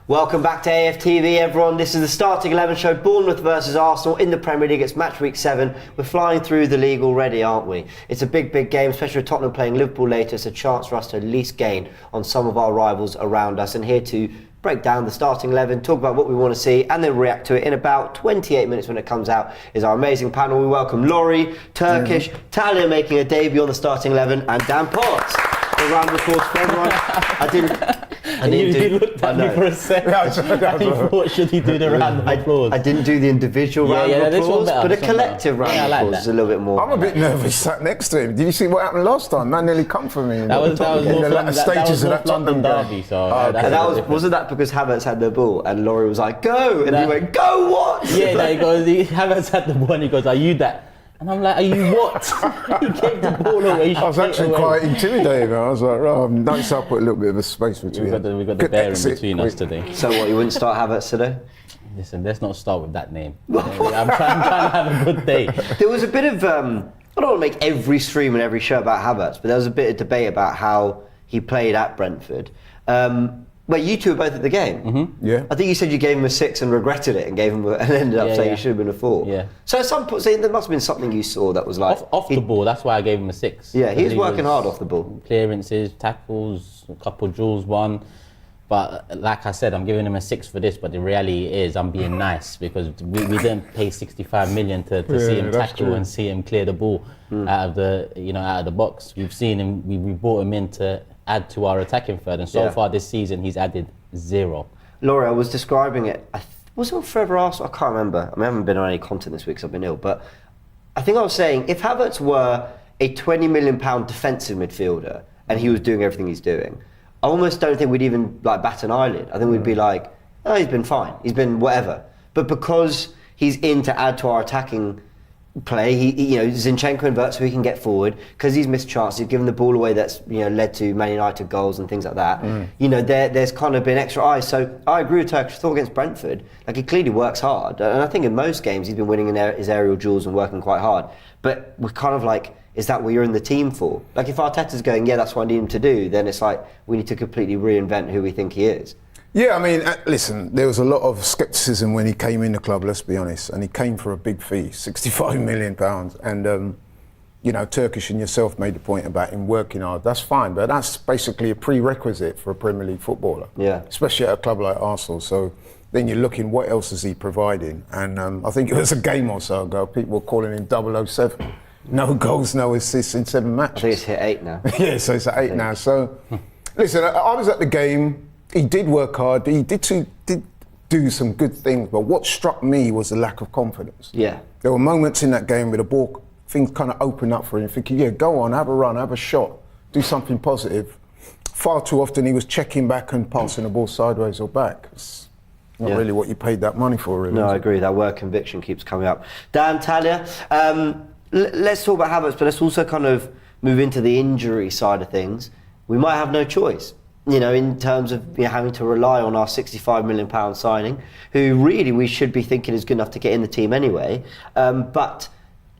Welcome back to AFTV, everyone. This is the starting 11 show. Bournemouth versus Arsenal in the Premier League. It's match week 7. We're flying through the league already, aren't we? It's a big game, especially with Tottenham playing Liverpool later. It's a chance for us to at least gain on some of our rivals around us. And here to break down the starting 11, talk about what we want to see, and then react to it in about 28 minutes when it comes out is our amazing panel. We welcome Laurie, Turkish, Talia making a debut on the starting 11, and Dan Potts. A round of applause for everyone. You looked at me for a second. I thought, should he do the round of applause? I didn't do the individual round of applause, but a collective round of applause is a little bit more. I'm a bit nervous sat next to him. Did you see what happened last time? Man nearly come for me. That was North London derby. Wasn't that because Havertz had the ball and Laurie was like, go? And he went, go what? Yeah, he goes, Havertz had the ball and he goes, are you that? And I'm like, are you what? He gave the ball away. I was actually quite intimidated. I was like, right, notice I put a little bit of a space between. We've got the bear in between us today. So what, you wouldn't start Havertz today? Listen, let's not start with that name. I'm trying to have a good day. There was a bit of, I don't want to make every stream and every show about Havertz, but there was a bit of debate about how he played at Brentford. Well, you two were both at the game. Mm-hmm. Yeah. I think you said you gave him a 6 and regretted it and gave him and ended up saying you should have been a 4. Yeah. So at some point, there must have been something you saw that was like off the ball. That's why I gave him a 6. Yeah, he was working hard off the ball. Clearances, tackles, a couple of duels won. But like I said, I'm giving him a 6 for this. But the reality is, I'm being nice because we didn't pay 65 million to see him tackle and see him clear the ball out of the box. We've seen him. We brought him in to add to our attacking third, and so far this season he's added 0. Laura, I was describing it. Was it on Forever Arsenal? I can't remember. I haven't been on any content this week because I've been ill. But I think I was saying if Havertz were a £20 million defensive midfielder and he was doing everything he's doing, I almost don't think we'd even bat an eyelid. I think we'd be like, oh, he's been fine. He's been whatever. But because he's in to add to our attacking play, Zinchenko inverts so he can get forward because he's missed chances, he's given the ball away that's led to Man United goals and things like that. There's kind of been extra eyes. So I agree with Turkish. I thought against Brentford, he clearly works hard, and I think in most games he's been winning in his aerial duels and working quite hard. But we're kind of like, is that what you're in the team for? If Arteta's going, that's what I need him to do, then it's like we need to completely reinvent who we think he is. Yeah, I mean, listen, there was a lot of scepticism when he came in the club, let's be honest, and he came for a big fee, £65 million. And, Turkish and yourself made the point about him working hard. That's fine, but that's basically a prerequisite for a Premier League footballer, especially at a club like Arsenal. So then you're looking, what else is he providing? And I think it was a game or so ago, people were calling him 007. No goals, no assists in 7 matches. I think it's hit 8 now. Yeah, so it's at 8 now. So, listen, I was at the game. He did work hard. He did do some good things, but what struck me was the lack of confidence. Yeah. There were moments in that game where the ball, things kind of opened up for him, thinking, go on, have a run, have a shot, do something positive. Far too often he was checking back and passing the ball sideways or back. It's not really what you paid that money for, really. No, I agree. That word conviction keeps coming up. Dan, Talia, let's talk about Havertz, but let's also kind of move into the injury side of things. We might have no choice. In terms of having to rely on our £65 million signing, who really we should be thinking is good enough to get in the team anyway. But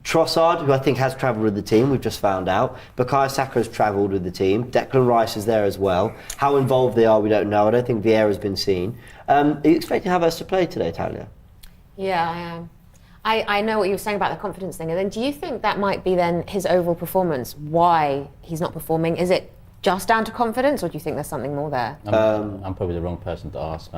Trossard, who I think has travelled with the team, we've just found out. Bukayo Saka has travelled with the team. Declan Rice is there as well. How involved they are, we don't know. I don't think Vieira's been seen. Are you expecting Havertz to play today, Talia? Yeah, I am. I know what you were saying about the confidence thing. And then do you think that might be then his overall performance, why he's not performing? Is it just down to confidence, or do you think there's something more there? I'm probably the wrong person to ask.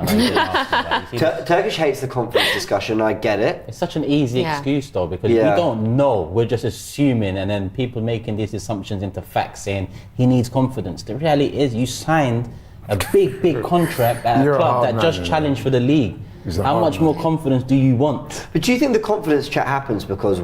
Turkish hates the confidence discussion, I get it. It's such an easy excuse though, because we don't know. We're just assuming, and then people making these assumptions into facts saying he needs confidence. The reality is you signed a big contract at a club that just challenged for the league. How much more confidence do you want? But do you think the confidence chat happens because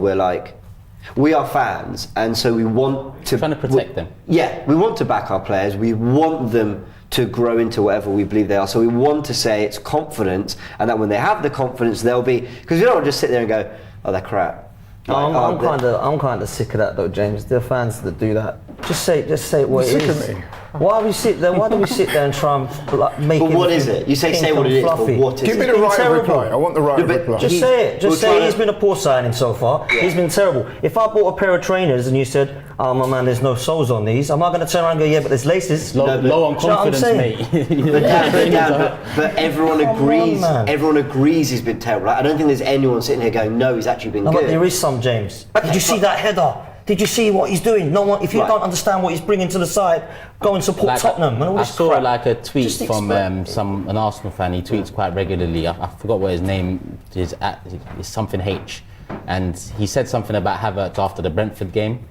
we are fans, and so we want to... Trying to protect them. Yeah, we want to back our players. We want them to grow into whatever we believe they are. So we want to say it's confidence, and that when they have the confidence, they'll be... Because you don't want to just sit there and go, oh, they're crap. I'm kind of sick of that though, James. There are fans that do that. Just say what it is. Why do we sit there and try and like, make But it? what is it? You say what it is, but what is it? Give me the right of reply. I want the right of reply. Just say it. Just say he's been a poor signing so far. Yeah. He's been terrible. If I bought a pair of trainers and you said, "Oh my man, there's no soles on these," am I going to turn around and go, "Yeah, but there's laces"? Low on confidence, mate. But everyone agrees. Everyone agrees he's been terrible. I don't think there's anyone sitting here going, "No, he's actually been good." But there is some, James. Did you see that header? Did you see what he's doing? No one. If you don't understand what he's bringing to the side, go and support Tottenham. And all this I saw crap. like a tweet from an Arsenal fan. He tweets quite regularly. I forgot what his name is. It's something H, and he said something about Havertz after the Brentford game,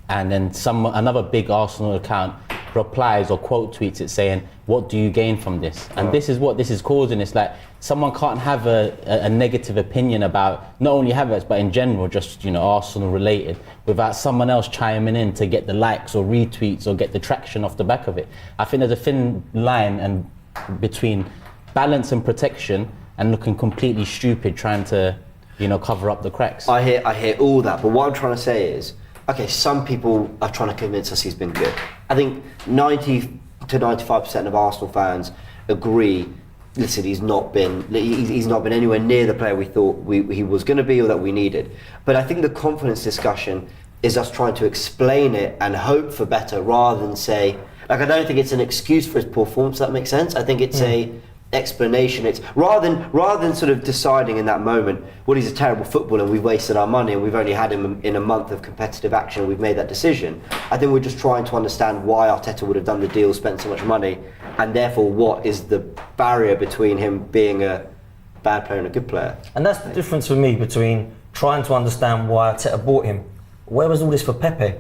and then another big Arsenal account replies or quote tweets it saying, "What do you gain from this?" And this is what this is causing. It's like someone can't have a negative opinion about not only Havertz but in general, just Arsenal related, without someone else chiming in to get the likes or retweets or get the traction off the back of it. I think there's a thin line between balance and protection and looking completely stupid trying to cover up the cracks. I hear all that, but what I'm trying to say is, okay, some people are trying to convince us he's been good. I think 90 to 95% of Arsenal fans agree. Listen, he's not been anywhere near the player we thought he was going to be or that we needed. But I think the confidence discussion is us trying to explain it and hope for better rather than say, like, I don't think it's an excuse for his poor form. Does that make sense? I think it's a explanation. It's rather than sort of deciding in that moment, well, he's a terrible footballer and we've wasted our money and we've only had him in a month of competitive action and we've made that decision. I think we're just trying to understand why Arteta would have done the deal, spent so much money, and therefore what is the barrier between him being a bad player and a good player. And that's the difference for me between trying to understand why Arteta bought him. Where was all this for Pepe?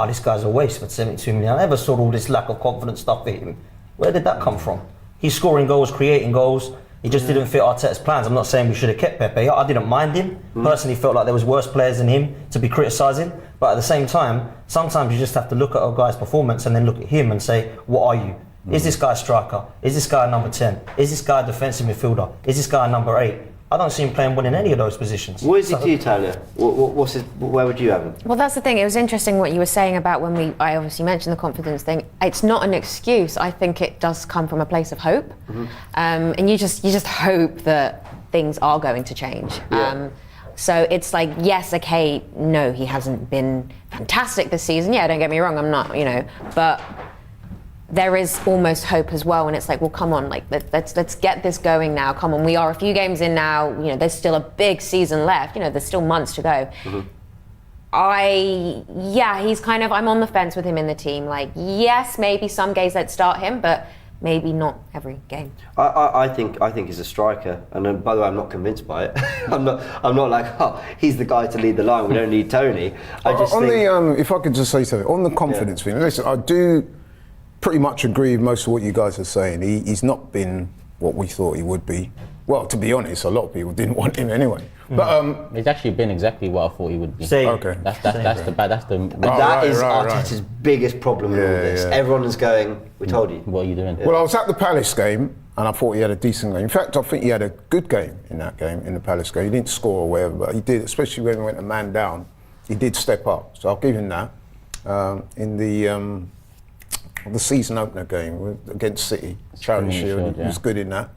This guy's a waste for 72 million. I never saw all this lack of confidence stuff in him. Where did that come from? He's scoring goals, creating goals. He just didn't fit Arteta's plans. I'm not saying we should have kept Pepe. I didn't mind him. Personally, felt like there was worse players than him to be criticising. But at the same time, sometimes you just have to look at a guy's performance and then look at him and say, what are you? Is this guy a striker? Is this guy a number 10? Is this guy a defensive midfielder? Is this guy a number 8? I don't see him playing well in any of those positions. What is he to you, Talia? Where would you have him? Well, that's the thing. It was interesting what you were saying about when I obviously mentioned the confidence thing. It's not an excuse. I think it does come from a place of hope, and you just hope that things are going to change. Yeah. So it's like, yes, okay, no, he hasn't been fantastic this season. Yeah, don't get me wrong, I'm not, but there is almost hope as well, and it's like, well, come on, like let's get this going now. Come on, we are a few games in now. There's still a big season left. There's still months to go. He's kind of, I'm on the fence with him in the team. Like, yes, maybe some games I'd start him, but maybe not every game. I think he's a striker, and then, by the way, I'm not convinced by it. I'm not like, he's the guy to lead the line. We don't need Tony. I just think, if I could just say something on the confidence thing. Listen, I do pretty much agree with most of what you guys are saying. He's not been what we thought he would be. Well, to be honest, a lot of people didn't want him anyway. But he's actually been exactly what I thought he would be. Okay. That's the that is Arteta's biggest problem with all this. Everyone is going, we told you. What are you doing? Well, I was at the Palace game and I thought he had a decent game. In fact, I think he had a good game in that game, in the Palace game. He didn't score or whatever, but he did, especially when he went a man down, he did step up. So I'll give him that. In the season opener game against City, Charity Shield, he was good in that.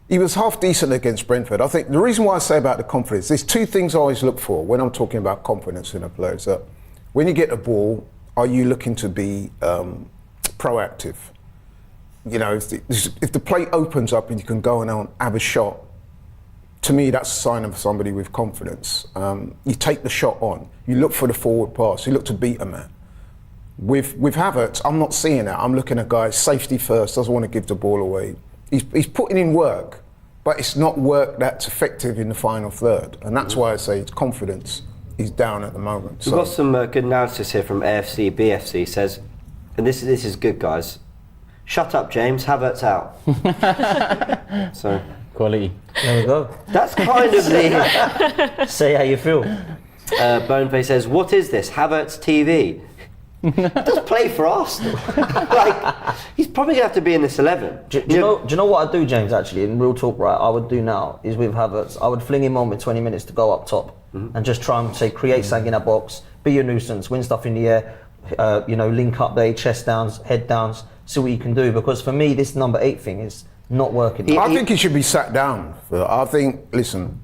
He was half decent against Brentford. I think the reason why I say about the confidence, there's two things I always look for when I'm talking about confidence in a player. Is that when you get the ball, are you looking to be proactive? If the plate opens up and you can go and have a shot, to me that's a sign of somebody with confidence. You take the shot on, you look for the forward pass, you look to beat a man. With Havertz, I'm not seeing that. I'm looking at guys, safety first, doesn't want to give the ball away. He's putting in work, but it's not work that's effective in the final third. And that's why I say his confidence is down at the moment. We've got some good analysis here from AFC, BFC, says, and this is good, guys. Shut up, James, Havertz out. So quality. There we go. That's kind of the... Say how you feel. Boneface says, what is this, Havertz TV? He does play for Arsenal. Like, he's probably going to have to be in this 11. Do you know what I'd do, James, actually, in real talk, right, I would do now, is with Havertz, I would fling him on with 20 minutes to go up top and just try and say, create something in that box, be a nuisance, win stuff in the air, link up there, chest downs, head downs, see what you can do. Because for me, this number 8 thing is not working. I think he should be sat down. I think, listen,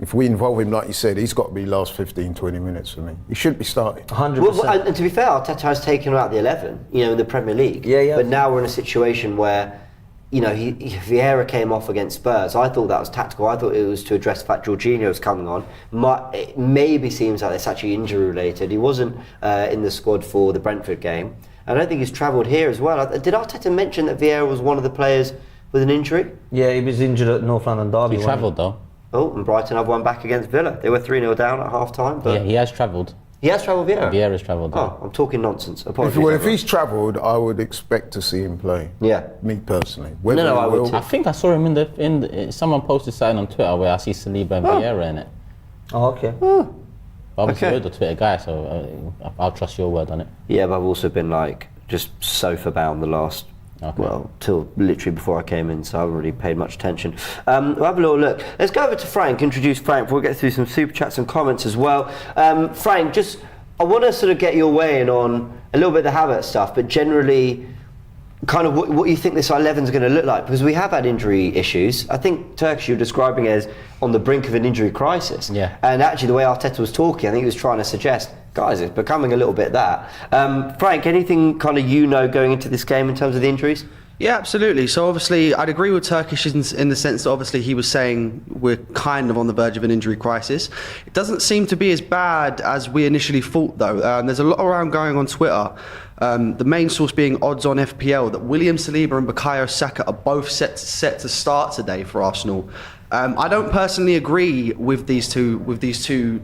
if we involve him, like you said, he's got to be last 15, 20 minutes for me. He should be starting. 100%. Well, and to be fair, Arteta has taken him out the 11, in the Premier League. Yeah. But now we're in a situation where, Vieira came off against Spurs. I thought that was tactical. I thought it was to address the fact Jorginho was coming on. It maybe seems like it's actually injury related. He wasn't in the squad for the Brentford game. I don't think he's travelled here as well. Did Arteta mention that Vieira was one of the players with an injury? Yeah, he was injured at North London Derby. He travelled though. Oh, and Brighton have one back against Villa. They were 3-0 down at half time. But Yeah, he has travelled. he has travelled, Vieira? Vieira's travelled. Oh, I'm talking nonsense. Apologies. If he's travelled, I would expect to see him play. Yeah. Me personally. No, I would too. I think I saw him in someone posted something on Twitter where I see Saliba and Vieira in it. Oh, okay. Obviously, Okay. you're the Twitter guy, so I'll trust your word on it. Yeah, but I've also been just sofa bound the last, till literally before I came in, so I haven't really paid much attention. We'll have a little look. Let's go over to Frank, introduce Frank, before we get through some super chats and comments as well. Frank, I want to sort of get your way in on a little bit of the Havertz stuff, but generally kind of what you think this 11 is going to look like, because we have had injury issues. I think, Turkish, you're describing it as on the brink of an injury crisis. Yeah. And actually the way Arteta was talking, I think he was trying to suggest, guys, it's becoming a little bit that. Frank, anything kind of going into this game in terms of the injuries? Yeah, absolutely. So obviously, I'd agree with Turkish in the sense that obviously he was saying we're kind of on the verge of an injury crisis. It doesn't seem to be as bad as we initially thought, though. There's a lot around going on Twitter. The main source being Odds on FPL that William Saliba and Bukayo Saka are both set to start today for Arsenal. I don't personally agree with these two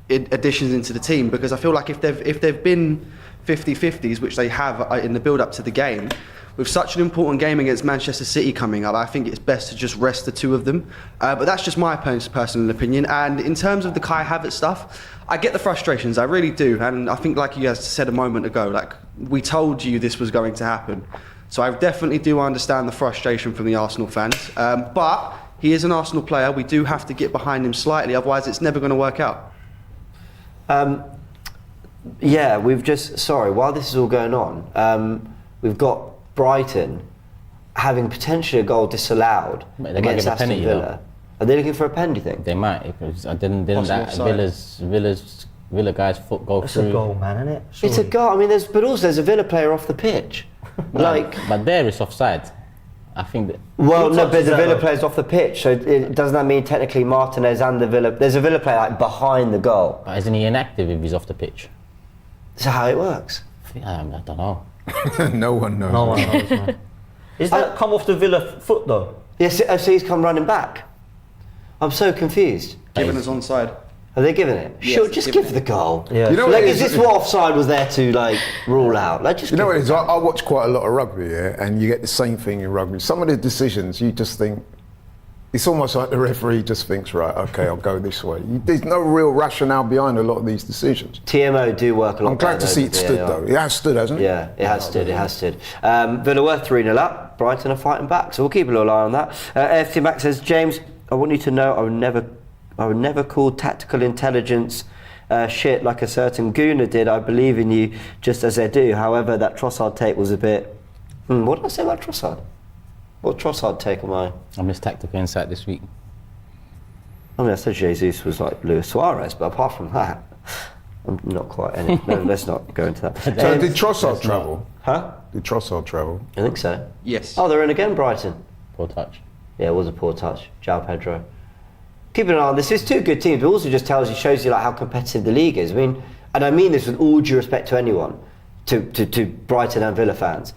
additions into the team, because I feel like if they've been 50-50s, which they have in the build up to the game, with such an important game against Manchester City coming up, I think it's best to just rest the two of them. But that's just my personal opinion. And in terms of the Kai Havertz stuff, I get the frustrations, I really do. And I think, like you guys said a moment ago, we told you this was going to happen. So I definitely do understand the frustration from the Arsenal fans. But he is an Arsenal player. We do have to get behind him slightly, otherwise it's never going to work out. Yeah, while this is all going on, we've got Brighton having potentially a goal disallowed They might against give a Aston penalty, Villa. though. Are they looking for a pen, do you think? They might, because didn't Possible that Villa guy's foot go It's through? a goal, man, isn't it? It's a goal. I mean, there's a Villa player off the pitch. But there it's offside. I think that. Well, Who no, touches but the that Villa though? player's off the pitch, so doesn't that mean technically Martinez and there's a Villa player behind the goal? But isn't he inactive if he's off the pitch? That's how it works. I don't know. No one knows. No one knows, man. Is that come off the Villa foot, though? Yes, so he's come running back. I'm so confused. Given as onside. Are they giving it? Yes, Sure, it's just given give the goal. Yeah. You know what Is it this what offside was there to rule out? You know what it is? I watch quite a lot of rugby, and you get the same thing in rugby. Some of the decisions, you just think, it's almost like the referee just thinks, right, okay, I'll go this way. There's no real rationale behind a lot of these decisions. TMO do work a lot. I'm glad better to see than it stood, VAR. though. It has stood, hasn't it? Yeah, it has stood. It has stood. Villa were 3-0 up. Brighton are fighting back, so we'll keep a little eye on that. AFTV Max says, James, I want you to know I would never call tactical intelligence shit like a certain Gooner did. I believe in you just as I do. However, that Trossard take was a bit... what did I say about Trossard? What Trossard take am I? I missed tactical insight this week. I mean, I said Jesus was like Luis Suarez, but apart from that, I'm not quite any. No, let's not go into that. So did Trossard travel? Huh? Did Trossard travel? I think so. Yes. Oh, they're in again, Brighton. Poor touch. Yeah, it was a poor touch. João Pedro. Keeping an eye on this. It's two good teams, but also just shows you how competitive the league is. I mean, and I mean this with all due respect to anyone, to Brighton and Villa fans.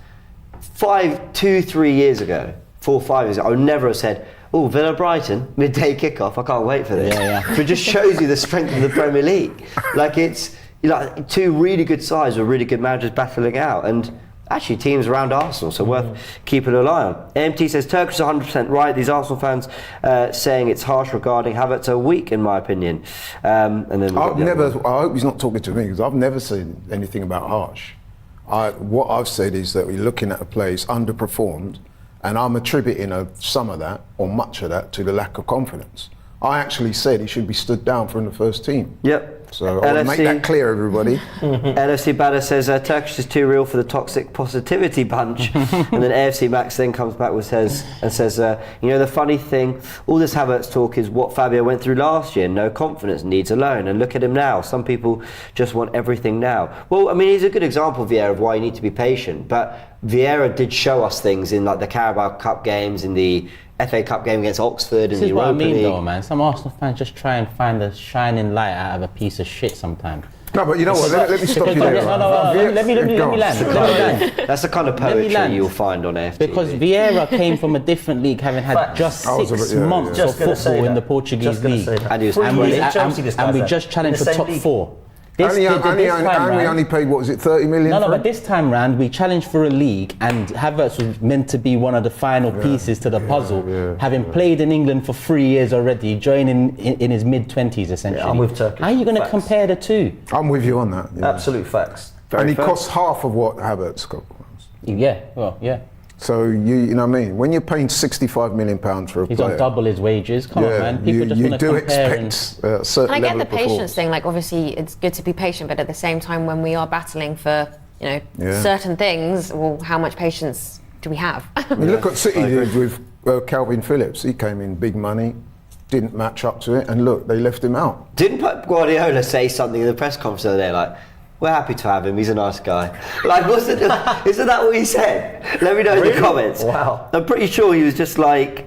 3 years ago, 4 or 5 years ago, I would never have said, oh, Villa Brighton, midday kickoff, I can't wait for this. Yeah. But it just shows you the strength of the Premier League. It's two really good sides with really good managers battling out. And actually teams around Arsenal, so worth keeping an eye on. AMT says, Turkish is 100% right. These Arsenal fans saying it's harsh regarding Havertz are weak, in my opinion. And then I hope he's not talking to me, because I've never said anything about harsh. What I've said is that we're looking at a player who's underperformed, and I'm attributing some of that, or much of that, to the lack of confidence. I actually said he should be stood down from the first team. Yep. So I want to make that clear, everybody. LFC Banner says Turkish is too real for the toxic positivity bunch, and then AFC Max then comes back and says, you know, the funny thing, all this Havertz talk is what Fabio went through last year. No confidence, needs a loan, and look at him now. Some people just want everything now. Well, I mean, he's a good example, Vieira, of why you need to be patient. But Vieira did show us things in like the Carabao Cup games, in the FA Cup game against Oxford, This in the is what I Europa mean, League. though, man. Some Arsenal fans just try and find the shining light out of a piece of shit sometimes. No, but you know what? Let me stop you Because- there. no, let me land. That's the kind of Let me poetry land. you'll find on AFTV. Because Vieira came from a different league, having had Facts. just I was 6 yeah, months yeah. of Just gonna say football in that. the Portuguese Just gonna league. say that. And he was 3 brilliant. years in Chelsea, this And we guy's just at. challenged In for the top same league. 4. Only only paid, what was it, 30 million? No, for but him? this time round we challenged for a league, and Havertz was meant to be one of the final pieces to the puzzle. Having played in England for 3 years already, joining in his mid-20s essentially. I'm with Turkey. How are you going to Facts. compare the two? I'm with you on that. Yeah. Absolute facts. And he fair. costs half of what Havertz got. Yeah, well, yeah. So you know what I mean? When you're paying £65 million for a He's player, on double his wages. Come on, man. People just you want to do compare. expect a certain And I get level the of performance. patience thing. Like, obviously, it's good to be patient, but at the same time, when we are battling for, you know, Yeah. certain things, well, how much patience do we have? I mean, look what City did with Calvin Phillips. He came in big money, didn't match up to it, and look, they left him out. Didn't Pep Guardiola say something in the press conference the other day, like, we're happy to have him, he's a nice guy? Like, isn't that what he said? Let me know in the comments. Wow. I'm pretty sure he was just like,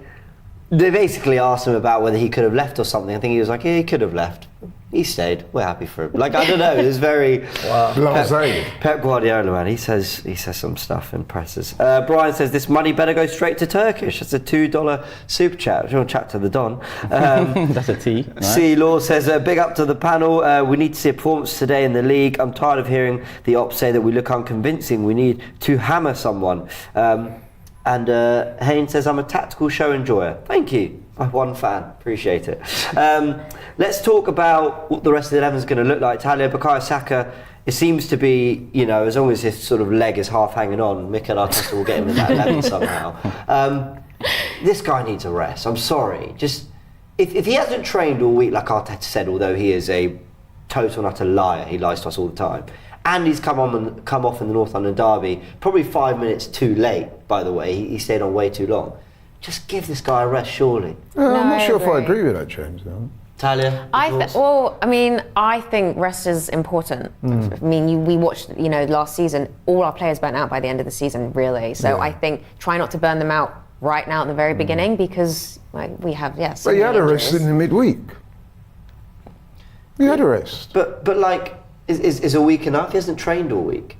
they basically asked him about whether he could have left or something. I think he was like, yeah, he could have left. He stayed. We're happy for him. Like, I don't know. It was very Blasé. Pep Guardiola, man. He says some stuff in presses. Brian says this money better go straight to Turkish. That's a $2 super chat. If you want to chat to the Don. That's a T. Right? C Law says big up to the panel. We need to see a performance today in the league. I'm tired of hearing the ops say that we look unconvincing. We need to hammer someone. And Haynes says I'm a tactical show enjoyer. Thank you. I'm one fan. Appreciate it. Let's talk about what the rest of the 11 is going to look like. Talia, Bukayo Saka, it seems to be, you know, as long as his sort of leg is half hanging on, Mikel Arteta will get him in that 11 somehow. This guy needs a rest. I'm sorry. Just if he hasn't trained all week, like Arteta said, although he is a total and utter liar, he lies to us all the time. And he's come off in the North London derby, probably 5 minutes too late, by the way. He stayed on way too long. Just give this guy a rest, surely. I'm No, not I sure if I agree. agree with that, James. Though. Talia? I think rest is important. I mean, we watched, you know, last season, all our players burnt out by the end of the season, really. So I think try not to burn them out right now at the very beginning, because like we have, yes. But he had a rest in the midweek. He had a rest. But like, is a week enough? He hasn't trained all week.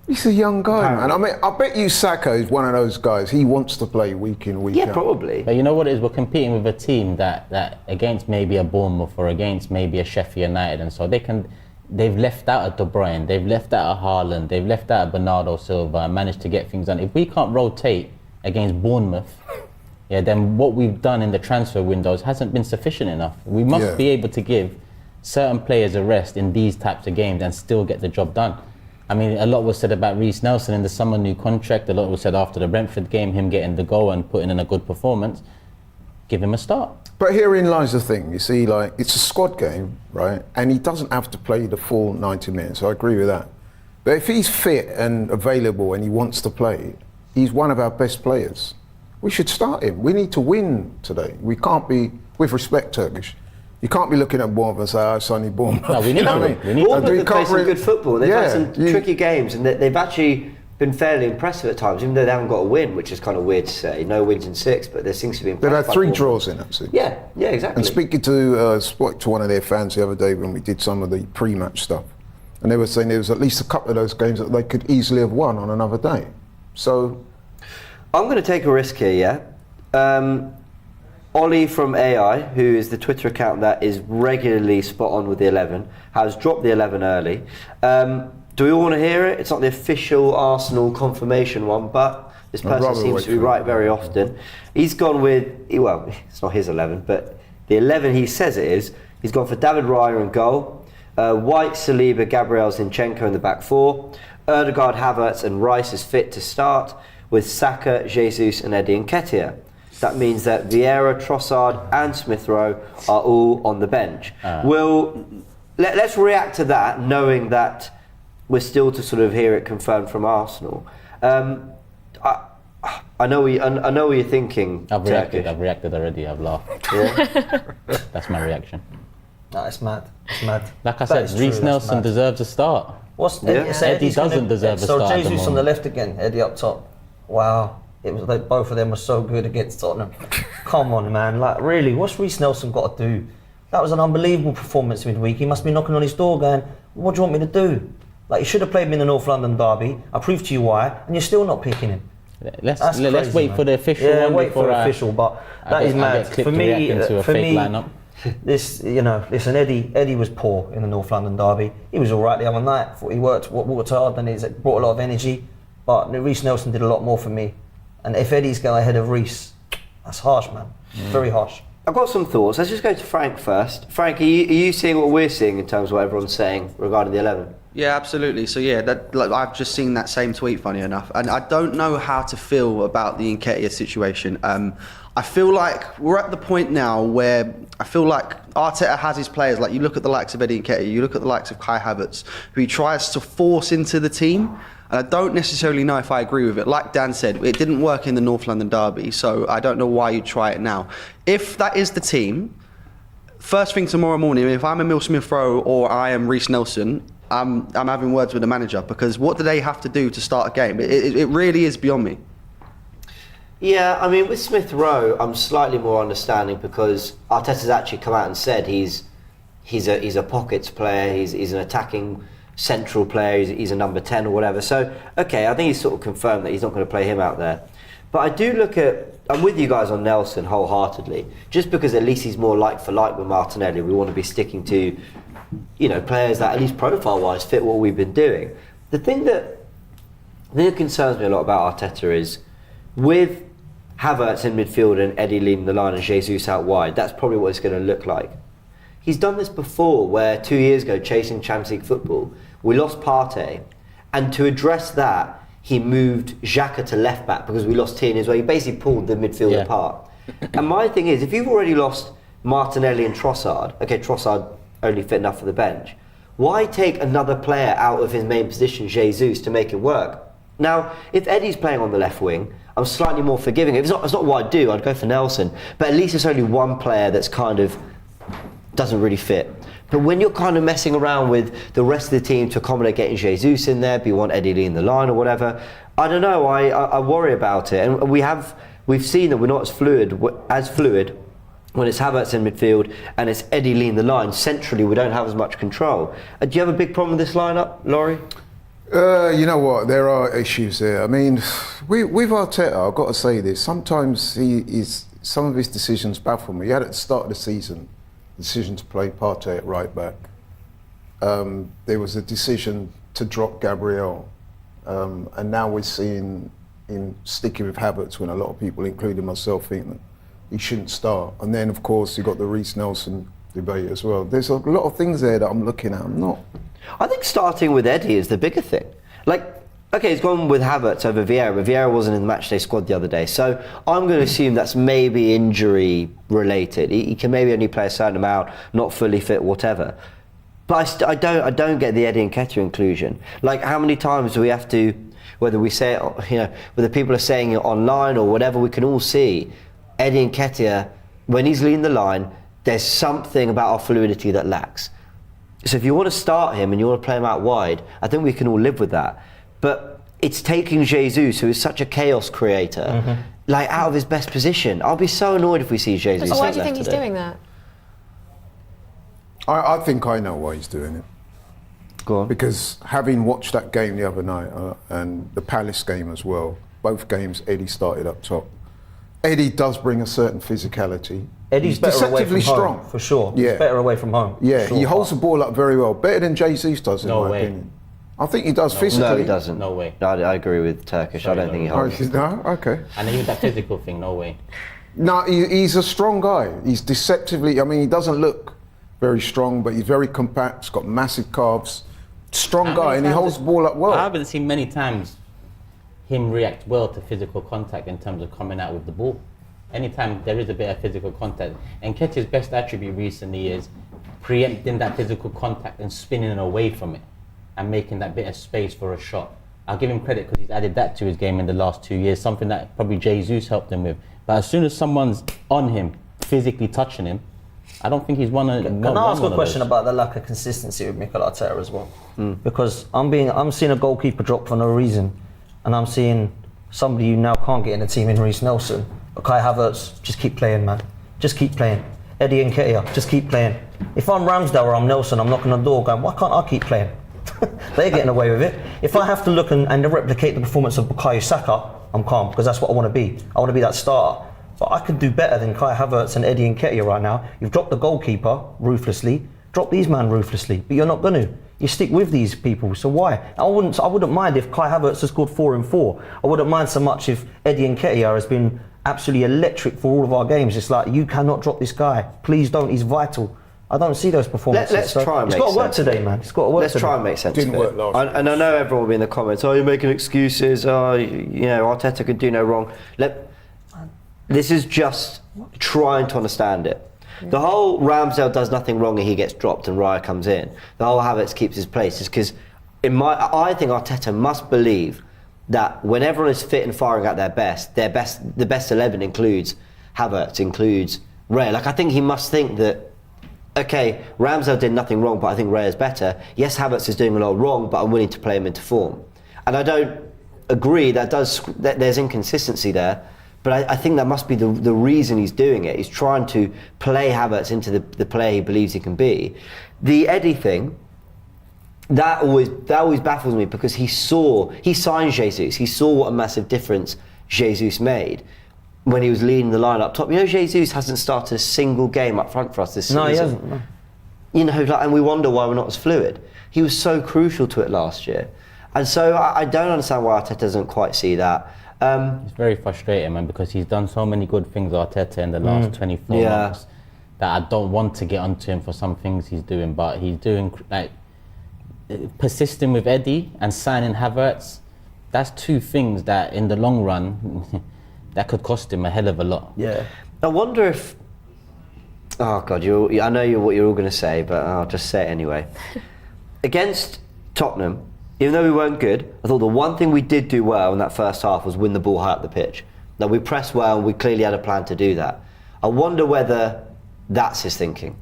He's a young guy, man. I mean, I bet you Saka is one of those guys. He wants to play week in, week Yeah, out. probably. But you know what it is? We're competing with a team that against maybe a Bournemouth or against maybe a Sheffield United, and so they've left out a De Bruyne, they've left out a Haaland, they've left out a Bernardo Silva and managed to get things done. If we can't rotate against Bournemouth, then what we've done in the transfer windows hasn't been sufficient enough. We must be able to give certain players a rest in these types of games and still get the job done. I mean, a lot was said about Reece Nelson in the summer, new contract. A lot was said after the Brentford game, him getting the goal and putting in a good performance. Give him a start. But herein lies the thing. You see, like, it's a squad game, right? And he doesn't have to play the full 90 minutes. I agree with that. But if he's fit and available and he wants to play, he's one of our best players. We should start him. We need to win today. We can't be, with respect, Turkish, you can't be looking at Bournemouth and say, oh, it's only Bournemouth. No, we need You know to what I win. mean? We need to Bournemouth You have played can't some really- good football. They've had some you- tricky games, and they've actually been fairly impressive at times, even though they haven't got a win, which is kind of weird to say. No wins in 6, but there seems to be. They've had 3 draws in that season. Yeah, exactly. And speaking to spoke to one of their fans the other day when we did some of the pre-match stuff, and they were saying there was at least a couple of those games that they could easily have won on another day. So I'm going to take a risk here, yeah. Ollie from AI, who is the Twitter account that is regularly spot on with the 11, has dropped the 11 early. Do we all want to hear it? It's not the official Arsenal confirmation one, but this I'd person rather seems wait to be for right it. very often. He's gone with, well, it's not his 11, but the 11 he says it is. He's gone for David Raya in goal, White, Saliba, Gabriel Zinchenko in the back 4, Ødegaard, Havertz and Rice is fit to start, with Saka, Jesus and Eddie Nketiah. That means that Vieira, Trossard and Smith Rowe are all on the bench. Will let's react to that, knowing that we're still to sort of hear it confirmed from Arsenal. I know what you're thinking. I've Turkish. reacted already. I've laughed. Yeah. That's my reaction. No, it's mad. It's mad. Like I That said, is true, Reece that's Nelson mad. deserves a start. What's Yeah. so Eddie Eddie's doesn't gonna- deserve a so start at the Jesus on the moment. left again, Eddie up top. Wow, it was like both of them were so good against Tottenham. Come on, man! Like really, what's Reece Nelson got to do? That was an unbelievable performance midweek. He must be knocking on his door, going, "What do you want me to do?" Like you should have played me in the North London derby. I proved to you why, and you're still not picking him. Let's Crazy, wait man. for the official Yeah, one wait before for the I- official. But I that get- is I mad get clipped for to me. reacting to a For fake me, lineup. this listen. Eddie was poor in the North London derby. He was all right the other night. Thought he worked hard and he's brought a lot of energy. But Reece Nelson did a lot more for me. And if Eddie's going ahead of Reece, that's harsh, man. Very harsh. I've got some thoughts. Let's just go to Frank first. Frank, are you seeing what we're seeing in terms of what everyone's saying regarding the 11? Yeah, absolutely. So yeah, I've just seen that same tweet, funny enough, and I don't know how to feel about the Nketiah situation. I feel like we're at the point now where I feel like Arteta has his players. Like you look at the likes of Eddie Nketiah, you look at the likes of Kai Havertz, who he tries to force into the team. And I don't necessarily know if I agree with it. Like Dan said, it didn't work in the North London derby, so I don't know why you try it now. If that is the team, first thing tomorrow morning, if I'm Emile Smith-Rowe or I am Reece Nelson, I'm having words with the manager, because what do they have to do to start a game? It really is beyond me. Yeah, I mean, with Smith Rowe, I'm slightly more understanding because Arteta's actually come out and said he's a pockets player, he's an attacking central player, he's a number 10 or whatever. So, okay, I think he's sort of confirmed that he's not going to play him out there. But I do I'm with you guys on Nelson wholeheartedly, just because at least he's more like for like with Martinelli. We want to be sticking to, players that at least profile-wise fit what we've been doing. The thing that concerns me a lot about Arteta is with Havertz in midfield and Eddie leading the line and Jesus out wide, that's probably what it's going to look like. He's done this before, where 2 years ago, chasing Champions League football, we lost Partey, and to address that, he moved Xhaka to left back because we lost Tierney as well. He basically pulled the midfield apart. And my thing is, if you've already lost Martinelli and Trossard, okay, Trossard only fit enough for the bench, why take another player out of his main position, Jesus, to make it work? Now, if Eddie's playing on the left wing, I'm slightly more forgiving. It's not what I'd do, I'd go for Nelson. But at least it's only one player that's kind of doesn't really fit. But when you're kind of messing around with the rest of the team to accommodate getting Jesus in there, but you want Eddie Lee in the line or whatever, I don't know, I worry about it. And we've seen that we're not as fluid when it's Havertz in midfield and it's Eddie Lee in the line. Centrally, we don't have as much control. Do you have a big problem with this lineup, Laurie? You know what? There are issues there. I mean, with Arteta, I've got to say this. Sometimes some of his decisions baffle me. He had at the start of the season the decision to play Partey at right back. There was a decision to drop Gabriel, and now we're seeing him sticking with Havertz when a lot of people, including myself, think that he shouldn't start. And then, of course, you got the Reece Nelson debate as well. There's a lot of things there that I'm looking at. I think starting with Eddie is the bigger thing. Okay, he's gone with Havertz over Vieira, but Vieira wasn't in the matchday squad the other day, so I'm going to assume that's maybe injury related. He can maybe only play a certain amount, not fully fit, whatever. But I don't get the Eddie Nketiah inclusion. Like, how many times do we have to, whether we say it, whether people are saying it online or whatever, we can all see Eddie Nketiah, when he's leading the line, there's something about our fluidity that lacks. So if you want to start him and you want to play him out wide, I think we can all live with that. But it's taking Jesus, who is such a chaos creator, out of his best position. I'll be so annoyed if we see Jesus. So why do you left think he's today. doing that? I think I know why he's doing it. Go on. Because having watched that game the other night and the Palace game as well, both games Eddie started up top. Eddie does bring a certain physicality. Eddie's He's better away from deceptively home, strong. for sure. Yeah. He's better away from home. Yeah, sure. he holds the ball up very well, better than Jesus does in No my way. opinion. I think he does physically. No, he doesn't. No way. No, I agree with Turkish. I don't think he Oh, holds. no, okay. And even that physical thing, no way. No, he's a strong guy. He's deceptively. I mean, he doesn't look very strong, but he's very compact. He's got massive calves. Strong How guy, many and he times holds the ball up well. I haven't seen many times him react well to physical contact in terms of coming out with the ball. Anytime there is a bit of physical contact. And Nketiah's best attribute recently is preempting that physical contact and spinning away from it and making that bit of space for a shot. I'll give him credit because he's added that to his game in the last 2 years, something that probably Jesus helped him with. But as soon as someone's on him, physically touching him, I don't think he's one of. Can I ask a question about the lack of consistency with Mikel Arteta as well? Because I'm seeing a goalkeeper drop for no reason, and I'm seeing somebody who now can't get in the team in Reece Nelson. But Kai Havertz, just keep playing, man. Just keep playing. Eddie Nketiah, just keep playing. If I'm Ramsdale or I'm Nelson, I'm knocking on the door going, why can't I keep playing? They're getting away with it. If I have to look and replicate the performance of Bukayo Saka, I'm calm because that's what I want to be. I want to be that starter. But I could do better than Kai Havertz and Eddie Nketiah right now. You've dropped the goalkeeper ruthlessly. Drop these men ruthlessly, but you're not going to. You stick with these people, so why? I wouldn't mind if Kai Havertz has scored 4 in 4. I wouldn't mind so much if Eddie Nketiah has been absolutely electric for all of our games. It's like, you cannot drop this guy. Please don't, he's vital. I don't see those performances. Let's try and it's make got to work sense today, man. It's got to work Let's today. try and make sense Didn't of it. work last And I know everyone will be in the comments, oh, you're making excuses, oh, you know, Arteta could do no wrong. This is just trying to understand it. The whole Ramsdale does nothing wrong and he gets dropped and Raya comes in. The whole Havertz keeps his place is because I think Arteta must believe that when everyone is fit and firing at their best, the best 11 includes Havertz, includes Raya. Like, I think he must think that, okay, Ramsdale did nothing wrong, but I think Raya's better. Yes, Havertz is doing a lot wrong, but I'm willing to play him into form. And I don't agree that there's inconsistency there, but I think that must be the reason he's doing it. He's trying to play Havertz into the player he believes he can be. The Eddie thing, that always baffles me because he signed Jesus. He saw what a massive difference Jesus made when he was leading the line up top. You know, Jesus hasn't started a single game up front for us this season. No, he hasn't. No. You know, and we wonder why we're not as fluid. He was so crucial to it last year. And so I don't understand why Arteta doesn't quite see that. It's very frustrating, man, because he's done so many good things, Arteta, in the last 24 months that I don't want to get onto him for some things he's doing, but he's doing, like, persisting with Eddie and signing Havertz. That's two things that in the long run that could cost him a hell of a lot. Yeah. I wonder if, oh God, I know what you're all going to say, but I'll just say it anyway. Against Tottenham, even though we weren't good, I thought the one thing we did do well in that first half was win the ball high up the pitch. Now, we pressed well and we clearly had a plan to do that. I wonder whether that's his thinking.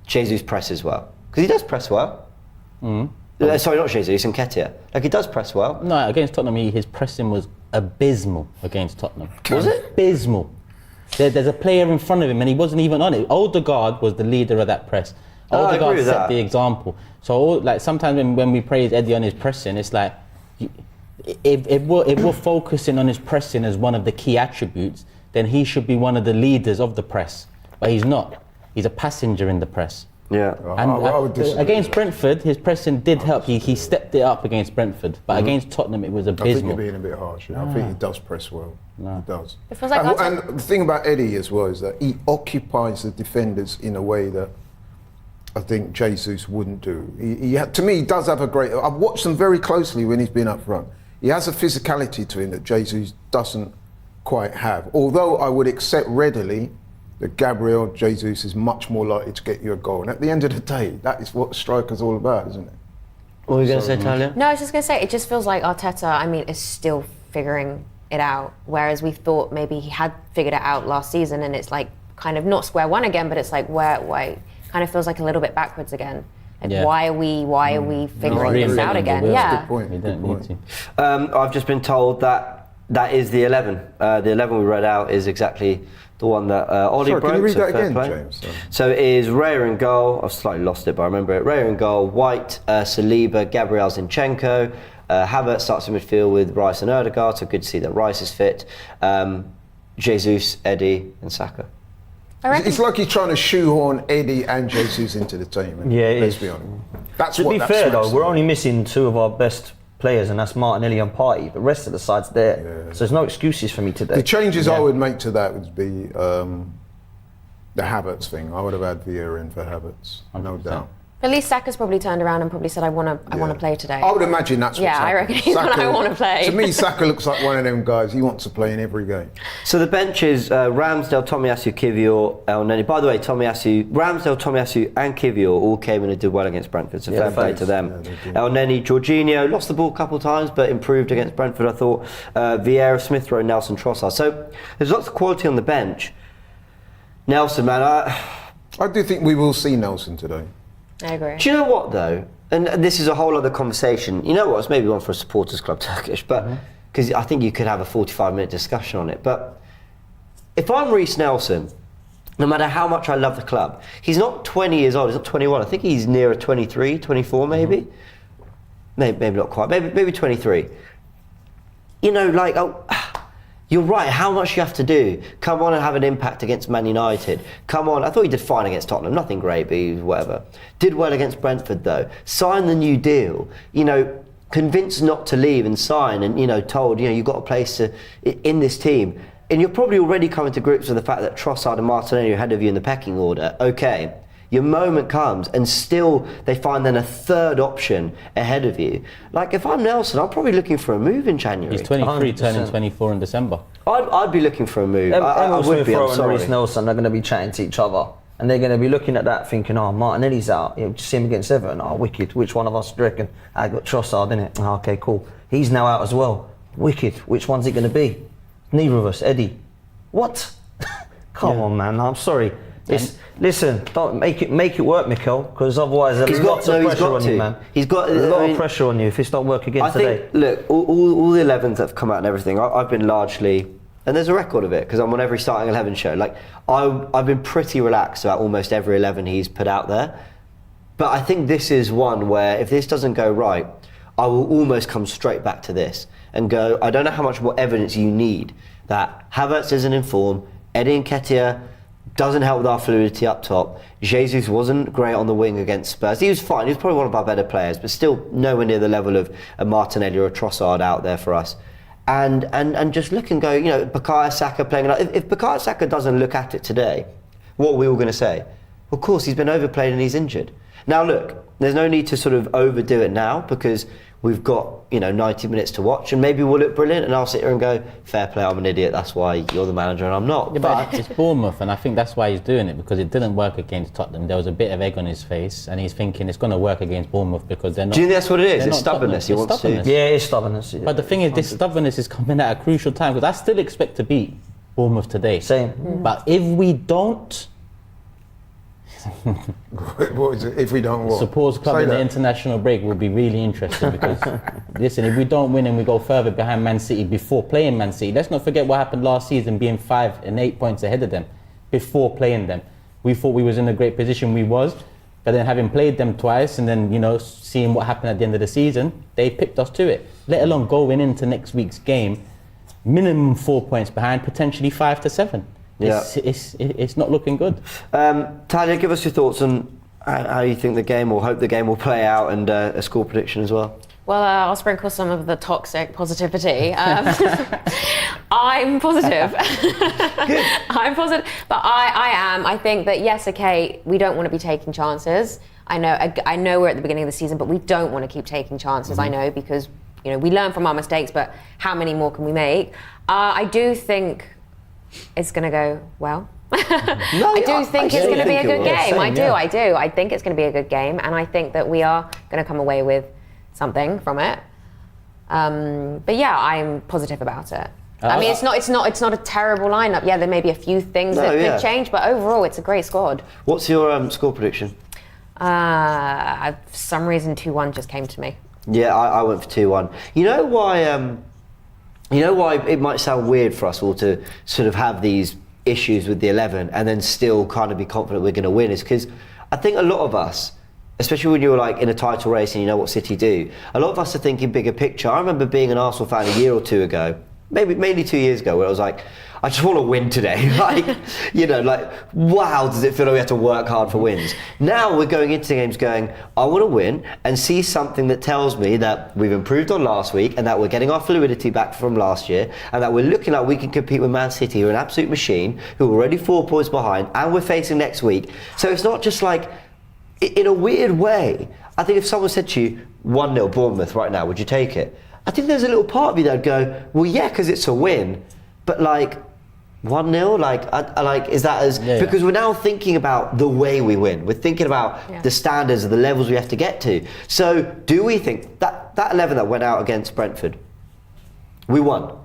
Jesus presses well. Because he does press well. Sorry, not Jesus, Nketiah. Like, he does press well. No, against Tottenham, his pressing was abysmal against Tottenham. Was it? Abysmal. There's a player in front of him and he wasn't even on it. Odegaard was the leader of that press. Odegaard set the example. So, like, sometimes when we praise Eddie on his pressing, it's like, if we're focusing on his pressing as one of the key attributes, then he should be one of the leaders of the press. But he's not. He's a passenger in the press. Yeah. And against Brentford, his pressing did help. He stepped it up against Brentford. But against Tottenham, it was abysmal. I think you're being a bit harsh. I think he does press well. He does. It feels like and the thing about Eddie as well is that he occupies the defenders in a way that I think Jesus wouldn't do. To me, he does have a great... I've watched him very closely when he's been up front. He has a physicality to him that Jesus doesn't quite have. Although I would accept readily that Gabriel Jesus is much more likely to get you a goal. And at the end of the day, that is what striker's all about, isn't it? What were you going to say, Talia? No, I was just going to say, it just feels like Arteta, is still figuring it out. Whereas we thought maybe he had figured it out last season and it's like kind of not square one again, but it's like why kind of feels like a little bit backwards again. Like, why are we figuring this out again? Yeah. Good point. We don't need to. I've just been told that is the 11. The 11 we read out is exactly the one that Ollie broke. Can you read so that again, play. James? So it is Raya in goal. I've slightly lost it, but I remember it. Raya in goal, White, Saliba, Gabriel Zinchenko. Havertz starts in midfield with Rice and Odegaard, so good to see that Rice is fit. Jesus, Eddie and Saka. It's like he's trying to shoehorn Eddie and Jesus into the team. Yeah, it let's is. be honest. That's To what be that fair smacks though, we're to. only missing 2 of our best players, and that's Martinelli and Partey. The rest of the side's there, so there's no excuses for me today. The changes I would make to that would be the Havertz thing. I would have had Vieira in for Havertz, no 100%. doubt. At least Saka's probably turned around and probably said, I want to play today. I would imagine that's what's I reckon he's gone, I want to play. To me, Saka looks like one of them guys. He wants to play in every game. So the bench is Ramsdale, Tomiyasu, Kiwior, El Neni. By the way, Ramsdale, Tomiyasu and Kiwior all came in and did well against Brentford, so fair play to them. El Neni, Jorginho, lost the ball a couple of times, but improved against Brentford, I thought. Vieira, Smith Rowe, Nelson, Trossard. So there's lots of quality on the bench. Nelson, man, I do think we will see Nelson today. I agree. do you know what though? And this is a whole other conversation. You know what? It's maybe one for a supporters club Turkish, but because I think you could have a 45-minute discussion on it. But if I'm Reece Nelson, no matter how much I love the club, he's not 20 years old. He's not 21. I think he's nearer 23, 24 maybe. Maybe not quite. Maybe 23. You know, like. You're right, how much you have to do. Come on and have an impact against Man United. Come on, I thought he did fine against Tottenham, nothing great, but whatever. Did well against Brentford though. Sign the new deal. You know, convinced not to leave and sign and, you know, told, you know, you've got a place in this team. And you're probably already coming to grips with the fact that Trossard and Martinelli are ahead of you in the pecking order. Okay. Your moment comes and still they find then a third option ahead of you. Like if I'm Nelson, I'm probably looking for a move in January. He's 23, 100%. turning 24 in December. I'd be looking for a move. I would be, I'm and sorry. Reece Nelson, they're going to be chatting to each other. And they're going to be looking at that thinking, oh, Martinelli's out. You know, just see him against Everton. Oh, wicked. Which one of us do you reckon? I got Trossard, innit? Oh, okay, cool. He's now out as well. Wicked. Which one's it going to be? Neither of us. Eddie. What? Come on, man. I'm sorry. Listen, don't make it work, Mikel, because otherwise there's lots of pressure on you, man. He's got a lot of pressure on you if it's not work again today. Think, look, all the 11s that have come out and everything, I've been largely, and there's a record of it because I'm on every starting 11 show. Like I've been pretty relaxed about almost every 11 he's put out there. But I think this is one where if this doesn't go right, I will almost come straight back to this and go, I don't know how much more evidence you need that Havertz isn't in form, Eddie Nketiah doesn't help with our fluidity up top. Jesus wasn't great on the wing against Spurs. He was fine. He was probably one of our better players, but still nowhere near the level of a Martinelli or a Trossard out there for us. And just look and go, you know, Bukayo Saka playing. If Bukayo Saka doesn't look at it today, what are we all going to say? Of course, he's been overplayed and he's injured. Now look, there's no need to sort of overdo it now because we've got, you know, 90 minutes to watch and maybe we'll look brilliant and I'll sit here and go, fair play, I'm an idiot, that's why you're the manager and I'm not. Yeah, but it's Bournemouth and I think that's why he's doing it because it didn't work against Tottenham. There was a bit of egg on his face and he's thinking it's going to work against Bournemouth because they're not. Do you think that's what it is? It's stubbornness. He wants to. Yeah, it's stubbornness. Yeah. But the thing is, this stubbornness is coming at a crucial time because I still expect to beat Bournemouth today. Same. But if we don't, What is it? If we don't what? supporters club Say in the that. international break will be really interesting because listen, if we don't win and we go further behind Man City before playing Man City, let's not forget what happened last season, being 5 and 8 points ahead of them before playing them. We thought we was in a great position, we was, but then having played them twice and then, you know, seeing what happened at the end of the season, they pipped us to it. Let alone going into next week's game, minimum 4 points behind, potentially 5 to 7. Yeah. It's not looking good. Talia, give us your thoughts on how you think the game or hope the game will play out and a score prediction as well. Well, I'll sprinkle some of the toxic positivity. I'm positive. I'm positive, but I am. I think that yes, okay, we don't want to be taking chances. I know we're at the beginning of the season, but we don't want to keep taking chances. I know because, you know, we learn from our mistakes, but how many more can we make? I do think it's going to go well. I do think it's going to be a good game. I do. I think it's going to be a good game, and I think that we are going to come away with something from it. But yeah, I'm positive about it. I mean, it's not a terrible lineup. Yeah, there may be a few things that could change, but overall, it's a great squad. What's your score prediction? For some reason, 2-1 just came to me. Yeah, I went for 2-1. You know why? You know why it might sound weird for us all to sort of have these issues with the 11 and then still kind of be confident we're going to win is because I think a lot of us, especially when you're like in a title race and you know what City do, a lot of us are thinking bigger picture. I remember being an Arsenal fan a year or two ago, mainly 2 years ago, where I was like, I just want to win today. Like, you know, like, wow, does it feel like we have to work hard for wins? Now we're going into games going, I want to win and see something that tells me that we've improved on last week and that we're getting our fluidity back from last year and that we're looking like we can compete with Man City, who are an absolute machine, who are already 4 points behind and we're facing next week. So it's not just like, in a weird way, I think if someone said to you 1-0 Bournemouth right now, would you take it? I think there's a little part of you that'd go, well, yeah, because it's a win, but like 1-0, like is that as because we're now thinking about the way we win. We're thinking about the standards of the levels we have to get to. So do we think that 11 that went out against Brentford, we won,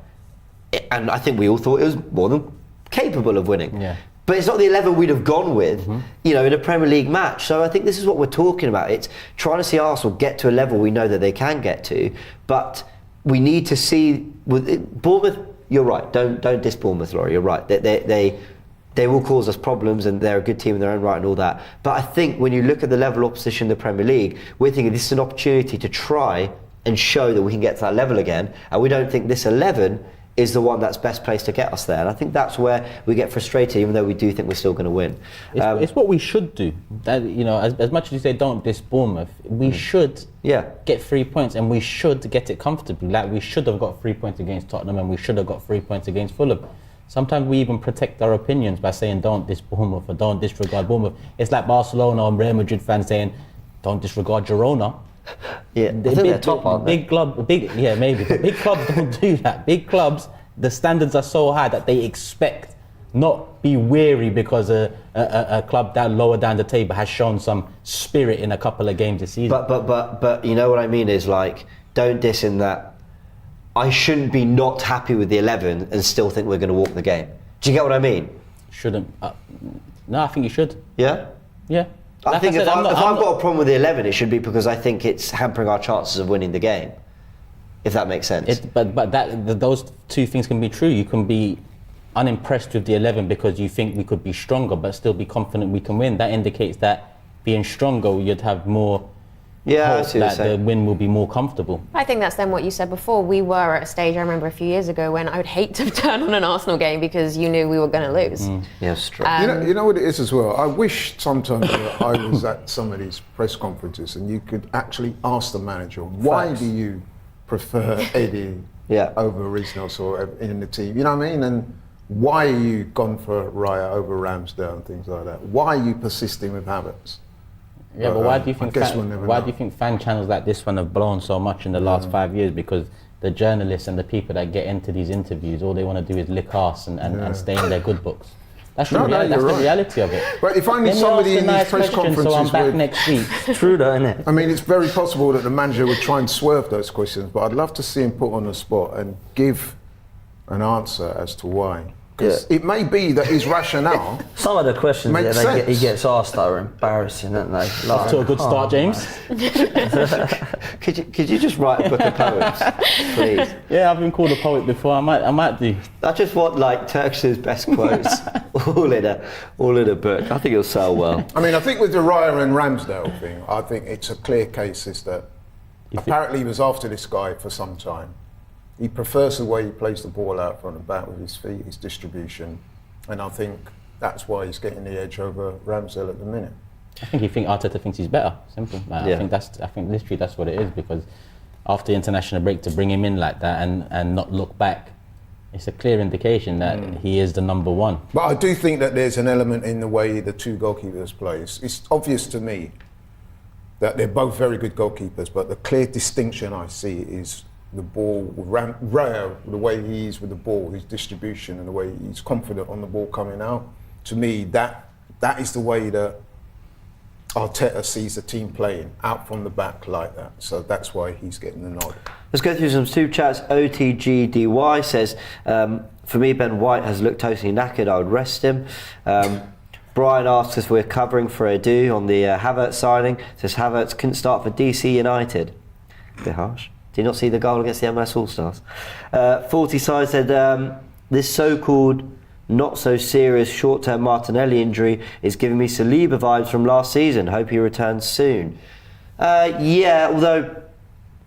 and I think we all thought it was more than capable of winning. Yeah. But it's not the 11 we'd have gone with, you know, in a Premier League match. So I think this is what we're talking about. It's trying to see Arsenal get to a level we know that they can get to, but we need to see with Bournemouth. You're right. Don't diss Bournemouth, Laurie. You're right. They will cause us problems, and they're a good team in their own right and all that. But I think when you look at the level of opposition in the Premier League, we're thinking this is an opportunity to try and show that we can get to that level again. And we don't think this 11 is the one that's best placed to get us there. And I think that's where we get frustrated, even though we do think we're still going to win. It's what we should do. That, you know, as much as you say don't diss Bournemouth, we should get 3 points, and we should get it comfortably. Like, we should have got 3 points against Tottenham, and we should have got 3 points against Fulham. Sometimes we even protect our opinions by saying don't diss Bournemouth or don't disregard Bournemouth. It's like Barcelona or Real Madrid fans saying don't disregard Girona. Yeah, I think they're top, aren't they? Maybe. But big clubs don't do that. Big clubs, the standards are so high that they expect not be weary because a club down lower down the table has shown some spirit in a couple of games this season. But you know what I mean is, like, don't diss in that I shouldn't be not happy with the 11 and still think we're going to walk the game. Do you get what I mean? Shouldn't. No, I think you should. Yeah? Yeah. I think if I've got a problem with the 11, it should be because I think it's hampering our chances of winning the game, if that makes sense. But those two things can be true. You can be unimpressed with the 11 because you think we could be stronger, but still be confident we can win. That indicates that being stronger, you'd have more hope that the win will be more comfortable. I think that's then what you said before. We were at a stage, I remember a few years ago, when I would hate to turn on an Arsenal game because you knew we were going to lose. Yeah, it's true. You know what it is as well? I wish sometimes that I was at some of these press conferences and you could actually ask the manager, why do you prefer Eddie over Reece or in the team? You know what I mean? And why are you gone for Raya over Ramsdale and things like that? Why are you persisting with Havertz? Yeah, but why do you think fan channels like this one have blown so much in the last 5 years? Because the journalists and the people that get into these interviews, all they want to do is lick arse and stay in their good books. That's the reality of it. But if only somebody in these press conferences so I'm back next week. True though, isn't it? I mean, it's very possible that the manager would try and swerve those questions, but I'd love to see him put on the spot and give an answer as to why. Because it may be that his rationale some of the questions he gets asked are embarrassing, aren't they? Like, to a good start, James. Could you just write a book of poems, please? Yeah, I've been called a poet before. I might do. I just want like Turkish's best quotes, all in a book. I think it'll sell well. I mean, I think with the Raya and Ramsdale thing, I think it's a clear case is that apparently he was after this guy for some time. He prefers the way he plays the ball out front and back with his feet, his distribution, and I think that's why he's getting the edge over Ramsdale at the minute. I think Arteta thinks he's better. Simple. Like, I think literally that's what it is, because after the international break to bring him in like that and not look back, it's a clear indication that he is the number one. But I do think that there's an element in the way the two goalkeepers play. It's obvious to me that they're both very good goalkeepers, but the clear distinction I see is the ball with Raya, the way he is with the ball, his distribution and the way he's confident on the ball coming out. To me, that is the way that Arteta sees the team playing, out from the back like that. So that's why he's getting the nod. Let's go through some super chats. OTGDY says, for me, Ben White has looked totally knackered. I would rest him. Brian asks us if we're covering for Edu on the Havertz signing. Says Havertz couldn't start for DC United. A bit harsh. Do you not see the goal against the MLS All-Stars? 40 Side said, this so-called not so serious short-term Martinelli injury is giving me Saliba vibes from last season. Hope he returns soon. Although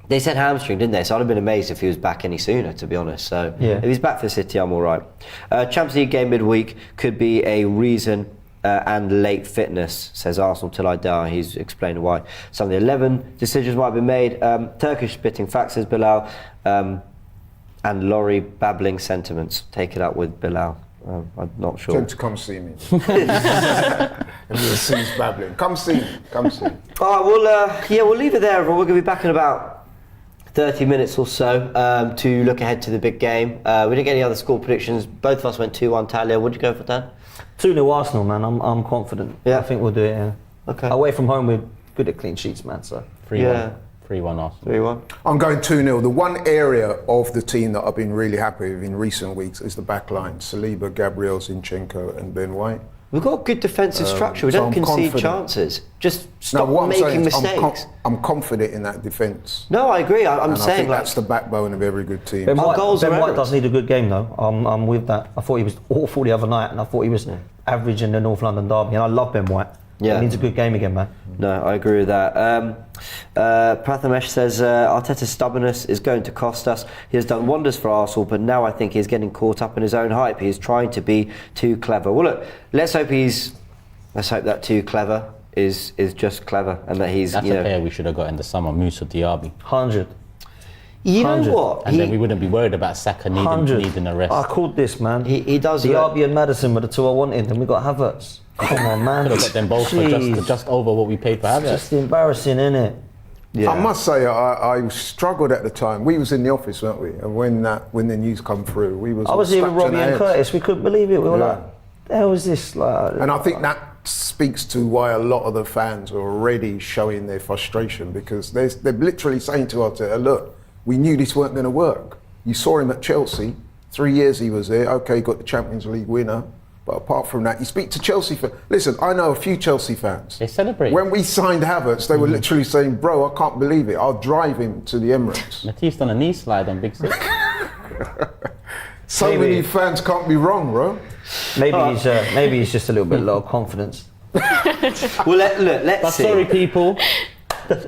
they said hamstring, didn't they? So I'd have been amazed if he was back any sooner, to be honest. So if he's back for City, I'm all right. Champions League game midweek could be a reason and late fitness, says Arsenal till I die. He's explained why some of the 11 decisions might have been made. Turkish spitting facts, says Bilal, and Laurie babbling sentiments. Take it up with Bilal. I'm not Tell sure. him to come see me. And we'll see he's babbling. Come see me. Come see me. All right, we'll leave it there. We're going to be back in about 30 minutes or so to look ahead to the big game. We didn't get any other score predictions. Both of us went 2-1 Talia. What did you go for, Dan? 2-0 Arsenal, man. I'm confident. Yeah. I think we'll do it. Yeah. Okay. Away from home, we're good at clean sheets, man. So 3-1. Yeah. 3-1 Arsenal. 3-1. I'm going 2-0. The one area of the team that I've been really happy with in recent weeks is the back line. Saliba, Gabriel, Zinchenko and Ben White. We've got a good defensive structure. We so don't I'm concede confident. chances. Just stop what I'm making saying is mistakes. I'm confident in that defence. No, I agree. I'm And I saying think like that's the backbone of every good team. Ben Our White, goals ben are White errors. does need a good game though. I'm with that. I thought he was awful the other night, and I thought he was average in the North London derby. And I love Ben White. Yeah. He needs a good game again, man. No, I agree with that. Prathamesh says Arteta's stubbornness is going to cost us. He has done wonders for Arsenal, but now I think he's getting caught up in his own hype. He is trying to be too clever. Well, look, let's hope that too clever is just clever, and that he's That's a player we should have got in the summer, Moussa Diaby. 100. You know 100. what? And then we wouldn't be worried about Saka 100. needing a rest. I called this, man. He does. Diaby and Maddison were the two I wanted, and we got Havertz. Come on, man. Could have got them both for Jeez. just over what we paid for It's Havertz. just embarrassing, isn't it? Yeah. I must say, I struggled at the time. We was in the office, weren't we? And when the news come through, we was. I was here with Robbie and Curtis. We couldn't believe it. We were Yeah. like, "The hell is this?" Like, And I think that speaks to why a lot of the fans are already showing their frustration, because they're literally saying to Arteta, "Look, we knew this weren't going to work. You saw him at Chelsea. 3 years he was there. Okay, got the Champions League winner. But apart from that, you speak to Chelsea fans. Listen, I know a few Chelsea fans. They celebrate. When we signed Havertz, they were literally saying, "Bro, I can't believe it. I'll drive him to the Emirates." Matisse done a knee slide on Big Six. So Maybe. many fans can't be wrong, bro. maybe he's just a little bit low confidence. Well, let's But see. sorry, people.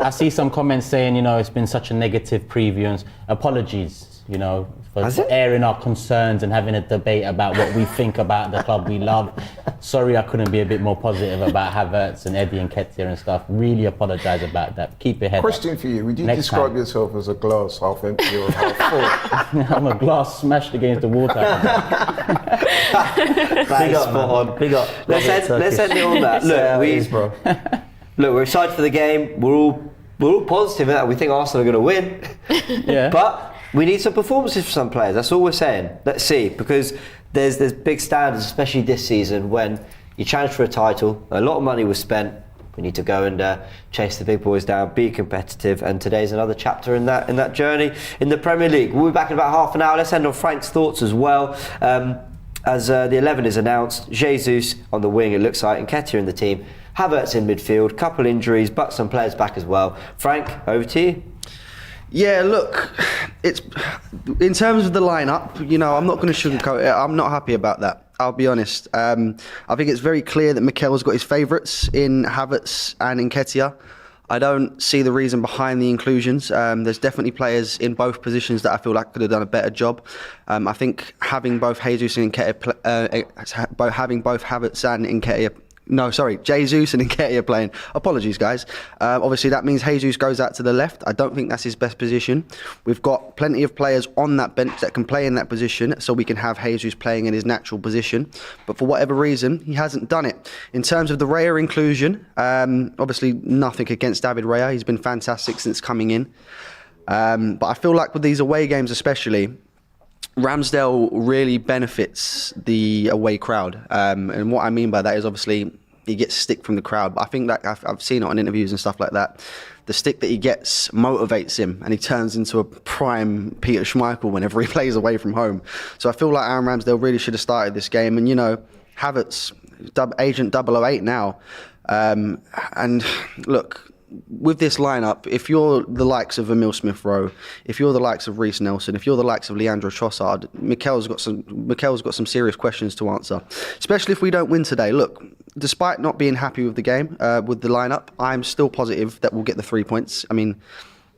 I see some comments saying, it's been such a negative preview. And apologies, for Has it? airing our concerns and having a debate about what we think about the club we love. Sorry, I couldn't be a bit more positive about Havertz and Eddie and Nketiah and stuff. Really apologise about that. Keep your head Question up. for you: would you Next describe time. yourself as a glass half empty or half full? I'm a glass smashed against the water. That is spot on. Big up. Let's end it on that. Bro. Look, we're excited for the game. We're all positive in that. We think Arsenal are going to win. Yeah. But we need some performances for some players. That's all we're saying. Let's see, because there's big standards, especially this season, when you challenge for a title. A lot of money was spent. We need to go and chase the big boys down, be competitive, and today's another chapter in that journey in the Premier League. We'll be back in about half an hour. Let's end on Frank's thoughts as well. As the 11 is announced, Jesus on the wing, it looks like, Nketiah in the team, Havertz in midfield, couple injuries, but some players back as well. Frank, over to you. Yeah, look, it's in terms of the lineup. I'm not going to sugarcoat it. I'm not happy about that. I'll be honest. I think it's very clear that Mikel's got his favourites in Havertz and Nketiah. I don't see the reason behind the inclusions. There's definitely players in both positions that I feel like could have done a better job. I think having both Jesus and Nketiah, having both Havertz and Nketiah. No, sorry, Jesus and Nketiah playing. Apologies, guys. Obviously, that means Jesus goes out to the left. I don't think that's his best position. We've got plenty of players on that bench that can play in that position, so we can have Jesus playing in his natural position. But for whatever reason, he hasn't done it. In terms of the Raya inclusion, obviously nothing against David Raya. He's been fantastic since coming in. But I feel like with these away games especially, Ramsdale really benefits the away crowd, and what I mean by that is obviously he gets stick from the crowd, but I think that I've seen it on interviews and stuff like that. The stick that he gets motivates him, and he turns into a prime Peter Schmeichel whenever he plays away from home. So I feel like Aaron Ramsdale really should have started this game, and Havertz, Agent 008 now, and look. With this lineup, if you're the likes of Emile Smith-Rowe, if you're the likes of Reece Nelson, if you're the likes of Leandro Trossard, Mikel's got some serious questions to answer. Especially if we don't win today. Look, despite not being happy with the game, with the lineup, I'm still positive that we'll get the 3 points. I mean,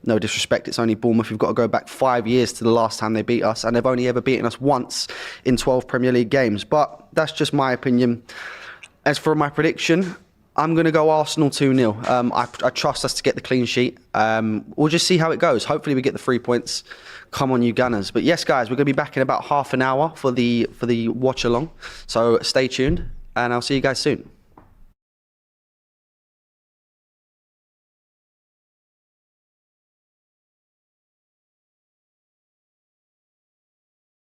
no disrespect, it's only Bournemouth. We've got to go back 5 years to the last time they beat us, and they've only ever beaten us once in 12 Premier League games. But that's just my opinion. As for my prediction, I'm going to go Arsenal 2-0. I trust us to get the clean sheet. We'll just see how it goes. Hopefully we get the 3 points. Come on, you Gunners. But yes, guys, we're going to be back in about half an hour for the watch along. So stay tuned, and I'll see you guys soon.